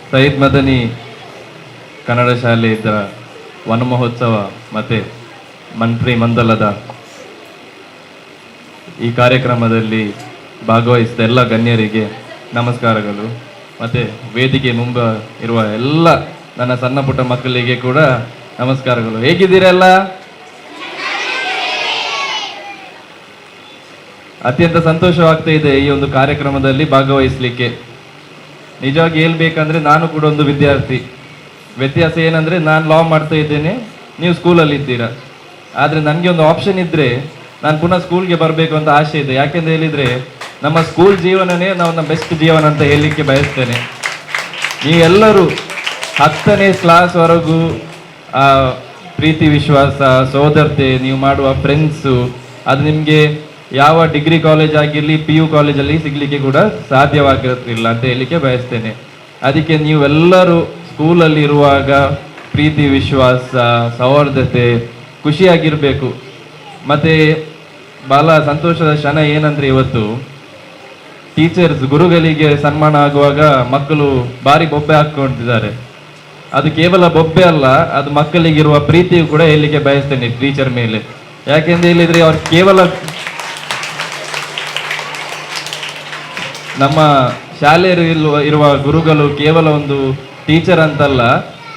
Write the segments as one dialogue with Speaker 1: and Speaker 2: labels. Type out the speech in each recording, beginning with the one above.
Speaker 1: ಸೈಯದ್ ಮದನಿ ಕನ್ನಡ ಶಾಲೆಯ ವನ ಮಹೋತ್ಸವ ಮತ್ತು ಮಂತ್ರಿ ಮಂಡಲದ ಈ ಕಾರ್ಯಕ್ರಮದಲ್ಲಿ ಭಾಗವಹಿಸಿದ ಎಲ್ಲ ಗಣ್ಯರಿಗೆ ನಮಸ್ಕಾರಗಳು. ಮತ್ತು ವೇದಿಕೆ ಮುಂಬ ಇರುವ ಎಲ್ಲ ನನ್ನ ಸಣ್ಣ ಪುಟ್ಟ ಮಕ್ಕಳಿಗೆ ಕೂಡ ನಮಸ್ಕಾರಗಳು. ಹೇಗಿದ್ದೀರೆಲ್ಲ? ಅತ್ಯಂತ ಸಂತೋಷವಾಗ್ತಾ ಇದೆ ಈ ಒಂದು ಕಾರ್ಯಕ್ರಮದಲ್ಲಿ ಭಾಗವಹಿಸಲಿಕ್ಕೆ. ನಿಜವಾಗಿ ಹೇಳ್ಬೇಕಂದ್ರೆ ನಾನು ಕೂಡ ಒಂದು ವಿದ್ಯಾರ್ಥಿ. ವ್ಯತ್ಯಾಸ ಏನಂದರೆ ನಾನು ಲಾ ಮಾಡ್ತಾ ಇದ್ದೇನೆ, ನೀವು ಸ್ಕೂಲಲ್ಲಿ ಇದ್ದೀರಾ. ಆದರೆ ನನಗೆ ಒಂದು ಆಪ್ಷನ್ ಇದ್ದರೆ ನಾನು ಪುನಃ ಸ್ಕೂಲ್ಗೆ ಬರಬೇಕು ಅಂತ ಆಸೆ ಇದೆ. ಯಾಕೆಂತ ಹೇಳಿದರೆ ನಮ್ಮ ಸ್ಕೂಲ್ ಜೀವನನೇ ನಮ್ಮ ಬೆಸ್ಟ್ ಜೀವನ ಅಂತ ಹೇಳಲಿಕ್ಕೆ ಬಯಸ್ತೇನೆ. ನೀವೆಲ್ಲರೂ 10ನೇ ಕ್ಲಾಸ್ವರೆಗೂ ಪ್ರೀತಿ ವಿಶ್ವಾಸ ಸೋದರತೆ ನೀವು ಮಾಡುವ ಫ್ರೆಂಡ್ಸು ಅದು ನಿಮಗೆ ಯಾವ ಡಿಗ್ರಿ ಕಾಲೇಜ್ ಆಗಿರಲಿ PU ಕಾಲೇಜಲ್ಲಿ ಸಿಗಲಿಕ್ಕೆ ಕೂಡ ಸಾಧ್ಯವಾಗಿರಲಿಲ್ಲ ಅಂತ ಹೇಳಲಿಕ್ಕೆ ಬಯಸ್ತೇನೆ. ಅದಕ್ಕೆ ನೀವೆಲ್ಲರೂ ಸ್ಕೂಲಲ್ಲಿ ಇರುವಾಗ ಪ್ರೀತಿ ವಿಶ್ವಾಸ ಸೌಹಾರ್ದತೆ ಖುಷಿಯಾಗಿರಬೇಕು. ಮತ್ತು ಭಾಳ ಸಂತೋಷದ ಕ್ಷಣ ಏನಂದರೆ ಇವತ್ತು ಟೀಚರ್ಸ್ ಗುರುಗಳಿಗೆ ಸನ್ಮಾನ ಆಗುವಾಗ ಮಕ್ಕಳು ಭಾರಿ ಬೊಬ್ಬೆ ಹಾಕ್ಕೊಂಡಿದ್ದಾರೆ. ಅದು ಕೇವಲ ಬೊಬ್ಬೆ ಅಲ್ಲ, ಅದು ಮಕ್ಕಳಿಗಿರುವ ಪ್ರೀತಿಯು ಕೂಡ ಹೇಳಲಿಕ್ಕೆ ಬಯಸ್ತೇನೆ ಟೀಚರ್ ಮೇಲೆ. ಯಾಕೆಂದ್ರೆ ಹೇಳಿದರೆ ಅವ್ರು ಕೇವಲ ನಮ್ಮ ಶಾಲೆಯಲ್ಲಿ ಇರುವ ಗುರುಗಳು ಕೇವಲ ಒಂದು ಟೀಚರ್ ಅಂತಲ್ಲ,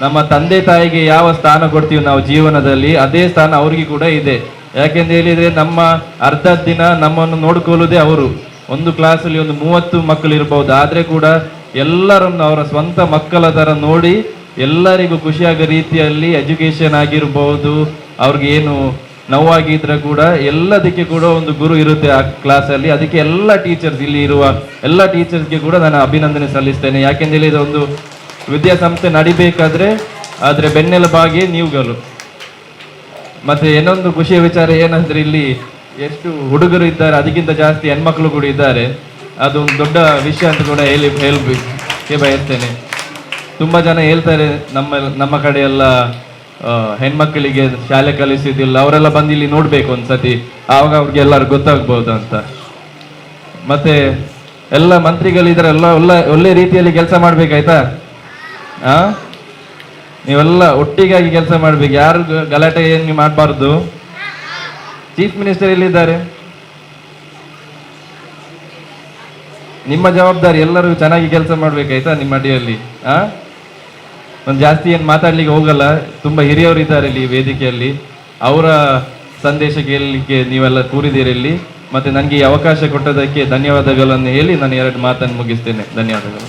Speaker 1: ನಮ್ಮ ತಂದೆ ತಾಯಿಗೆ ಯಾವ ಸ್ಥಾನ ಕೊಡ್ತೀವಿ ನಾವು ಜೀವನದಲ್ಲಿ ಅದೇ ಸ್ಥಾನ ಅವರಿಗೆ ಕೂಡ ಇದೆ. ಯಾಕೆಂತ ಹೇಳಿದರೆ ನಮ್ಮ ಅರ್ಧ ದಿನ ನಮ್ಮನ್ನು ನೋಡ್ಕೊಳ್ಳೋದೇ ಅವರು. ಒಂದು ಕ್ಲಾಸಲ್ಲಿ ಒಂದು 30 ಮಕ್ಕಳು ಇರ್ಬೋದು, ಆದರೆ ಕೂಡ ಎಲ್ಲರನ್ನು ಅವರ ಸ್ವಂತ ಮಕ್ಕಳ ಥರ ನೋಡಿ ಎಲ್ಲರಿಗೂ ಖುಷಿಯಾಗೋ ರೀತಿಯಲ್ಲಿ ಎಜುಕೇಷನ್ ಆಗಿರ್ಬೋದು, ಅವ್ರಿಗೆ ಏನು ನೋವಾಗಿದ್ರೆ ಕೂಡ ಎಲ್ಲದಕ್ಕೆ ಕೂಡ ಒಂದು ಗುರು ಇರುತ್ತೆ ಆ ಕ್ಲಾಸಲ್ಲಿ. ಅದಕ್ಕೆ ಎಲ್ಲ ಟೀಚರ್ಸ್ ಇಲ್ಲಿ ಇರುವ ಎಲ್ಲ ಟೀಚರ್ಸ್ಗೆ ಕೂಡ ನಾನು ಅಭಿನಂದನೆ ಸಲ್ಲಿಸ್ತೇನೆ. ಯಾಕೆಂದರೆ ಇದೊಂದು ವಿದ್ಯಾಸಂಸ್ಥೆ ನಡಿಬೇಕಾದ್ರೆ ಆದರೆ ಬೆನ್ನೆಲುಬಾಗಿ ನೀವುಗಳು. ಮತ್ತು ಇನ್ನೊಂದು ಖುಷಿಯ ವಿಚಾರ ಏನಂದರೆ ಇಲ್ಲಿ ಎಷ್ಟು ಹುಡುಗರು ಇದ್ದಾರೆ, ಅದಕ್ಕಿಂತ ಜಾಸ್ತಿ ಹೆಣ್ಮಕ್ಳು ಕೂಡ ಇದ್ದಾರೆ. ಅದೊಂದು ದೊಡ್ಡ ವಿಷಯ ಅಂತ ಕೂಡ ಹೇಳಲಿಕ್ಕೆ ಬಯಸ್ತೇನೆ. ತುಂಬ ಜನ ಹೇಳ್ತಾರೆ ನಮ್ಮ ಕಡೆ ಎಲ್ಲ ಹೆಣ್ಮಕ್ಕಳಿಗೆ ಶಾಲೆ ಕಲಿಸಿದಿಲ್ಲ, ಅವರೆಲ್ಲ ಬಂದು ಇಲ್ಲಿ ನೋಡಬೇಕು ಒಂದ್ಸತಿ, ಆವಾಗ ಅವ್ರಿಗೆ ಎಲ್ಲರೂ ಗೊತ್ತಾಗ್ಬೋದು ಅಂತ. ಮತ್ತೆ ಎಲ್ಲ ಮಂತ್ರಿಗಳಿದ್ರೆ ಎಲ್ಲ ಒಳ್ಳೆ ರೀತಿಯಲ್ಲಿ ಕೆಲಸ ಮಾಡ್ಬೇಕಾಯ್ತಾ? ನೀವೆಲ್ಲ ಒಟ್ಟಿಗಾಗಿ ಕೆಲಸ ಮಾಡ್ಬೇಕು, ಯಾರು ಗಲಾಟೆ ಏನು ನೀವು ಮಾಡಬಾರ್ದು. ಚೀಫ್ ಮಿನಿಸ್ಟರ್ ಎಲ್ಲಿದ್ದಾರೆ? ನಿಮ್ಮ ಜವಾಬ್ದಾರಿ, ಎಲ್ಲರೂ ಚೆನ್ನಾಗಿ ಕೆಲಸ ಮಾಡ್ಬೇಕಾಯ್ತಾ ನಿಮ್ಮ ಅಡಿಯಲ್ಲಿ. ಒಂದು ಜಾಸ್ತಿ ಏನು ಮಾತಾಡ್ಲಿಕ್ಕೆ ಹೋಗಲ್ಲ, ತುಂಬ ಹಿರಿಯವರು ಇದ್ದಾರೆ ಇಲ್ಲಿ ವೇದಿಕೆಯಲ್ಲಿ, ಅವರ ಸಂದೇಶ ಕೇಳಲಿಕ್ಕೆ ನೀವೆಲ್ಲ ಕೂರಿದ್ದೀರಿ ಇಲ್ಲಿ. ಮತ್ತು ನನಗೆ ಈ ಅವಕಾಶ ಕೊಟ್ಟದಕ್ಕೆ ಧನ್ಯವಾದಗಳನ್ನು ಹೇಳಿ ನಾನು 2 ಮಾತನ್ನು ಮುಗಿಸ್ತೇನೆ. ಧನ್ಯವಾದಗಳು.